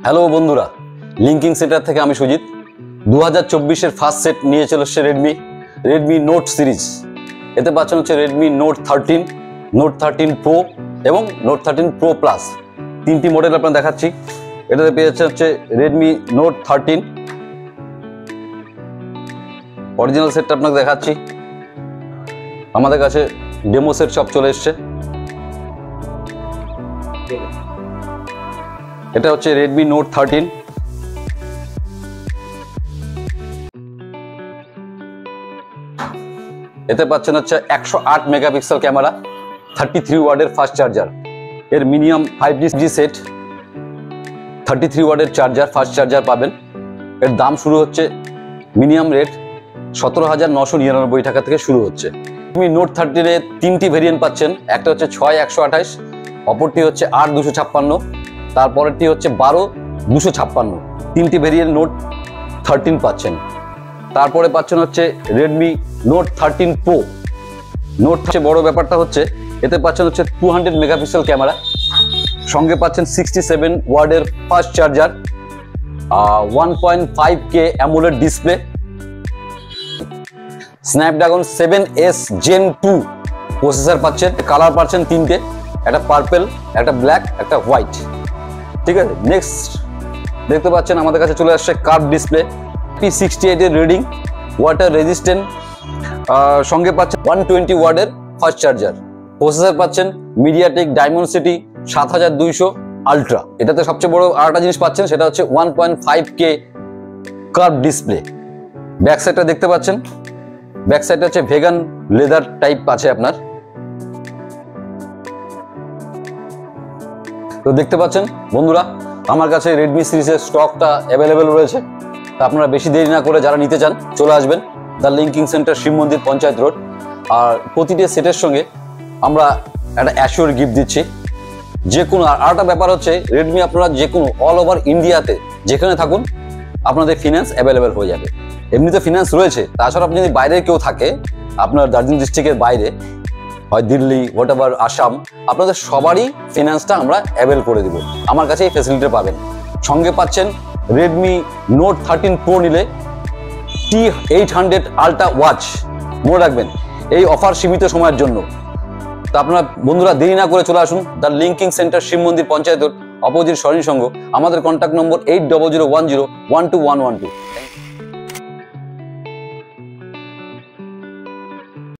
Hello বন্ধুরা, linking centre থেকে আমি সুজিত। 2024-এর ফার্স্ট সেট নিয়ে চলে এসছে রেডমি নোট সিরিজ। এতে পাচ্ছেন হচ্ছে রেডমি নোট 13, নোট 13 প্রো এবং নোট 13 প্রো প্লাস, তিনটি মডেল আপনার দেখাচ্ছি। এটাতে পেয়ে যাচ্ছে হচ্ছে রেডমি নোট 13 অরিজিনাল সেটটা আপনাকে দেখাচ্ছি। আমাদের কাছে ডেমো সেট সব চলে এসছে। এটা হচ্ছে রেডমি নোট 13। এতে পাচ্ছেন হচ্ছে 108 মেগাপিক্সেল ক্যামেরা, 33 ওয়াটের ফাস্ট চার্জার। এর মিনিমাম 5G সেট, 33 ওয়াটের চার্জার, ফাস্ট চার্জার পাবেন। এর দাম শুরু হচ্ছে মিনিমাম রেট 17,999 টাকা থেকে শুরু হচ্ছে। রেডমি নোট 13-এ তিনটি ভেরিয়েন্ট পাচ্ছেন। একটা হচ্ছে 6128, অপরটি হচ্ছে 8256, তারপরেরটি হচ্ছে 12256। তিনটি ভেরিয়েন্ট নোট 13 পাচ্ছেন। তারপরে পাচ্ছেন হচ্ছে রেডমি নোট 13 প্রো। নোট হচ্ছে বড় ব্যাপারটা হচ্ছে এতে পাচ্ছেন হচ্ছে 200 মেগাপিক্সেল ক্যামেরা, সঙ্গে পাচ্ছেন 67 ওয়াটের fast charger, 1.5K AMOLED display, Snapdragon 7S Gen 2 processor পাচ্ছেন। কালার পাচ্ছেন তিনটে, একটা পার্পেল, একটা ব্ল্যাক, একটা হোয়াইট। ঠিক আছে, নেক্সট দেখতে পাচ্ছেন আমাদের কাছে চলে আসছে কার্ভ ডিসপ্লে, P68 এর রিডিং, ওয়াটার রেজিস্ট্যান্ট, সঙ্গে পাচ্ছেন 120 ওয়াটের ফাস্ট চার্জার। প্রসেসর পাচ্ছেন মিডিয়াটেক ডায়মন্ডসিটি 7200 আলট্রা। এটাতে সবচেয়ে বড় আরেকটা জিনিস পাচ্ছেন, সেটা হচ্ছে 1.5K কার্ভ ডিসপ্লে। ব্যাক সাইডটা দেখতে পাচ্ছেন, ব্যাক সাইডটা হচ্ছে ভেগান লেদার টাইপ আছে আপনার। তো দেখতে পাচ্ছেন বন্ধুরা, আমার কাছে রেডমি সিরিজের স্টকটা অ্যাভেলেবেল রয়েছে। তা আপনারা বেশি দেরি না করে যারা নিতে চান চলে আসবেন দ্য লিঙ্কিং সেন্টার, শিব মন্দির, পঞ্চায়েত রোড। আর প্রতিটি সেটের সঙ্গে আমরা একটা অ্যাসিওর গিফট দিচ্ছি। যে কোনো আর একটা ব্যাপার হচ্ছে রেডমি আপনারা যে কোনো অল ওভার ইন্ডিয়াতে যেখানে থাকুন আপনাদের ফিনান্স অ্যাভেলেবেল হয়ে যাবে। এমনিতে ফিনান্স রয়েছে, তাছাড়া আপনি যদি বাইরে কেউ থাকে, আপনার দার্জিলিং ডিস্ট্রিক্টের বাইরে, হয় দিল্লি, হোয়াট এভার, আসাম, আপনাদের সবারই ফিনান্সটা আমরা অ্যাভেল করে দেবো। আমার কাছে এই ফেসিলিটি পাবেন। সঙ্গে পাচ্ছেন রেডমি নোট 13 প্রো নিলে T800 আলট্রা ওয়াচ। মনে রাখবেন এই অফার সীমিত সময়ের জন্য। তা আপনারা বন্ধুরা দেরি না করে চলে আসুন দ্য লিঙ্কিং সেন্টার, শিব মন্দির, পঞ্চায়েত রোড, অপোজিট স্বর্ণী সংঘ। আমাদের কন্ট্যাক্ট নম্বর 8001012112।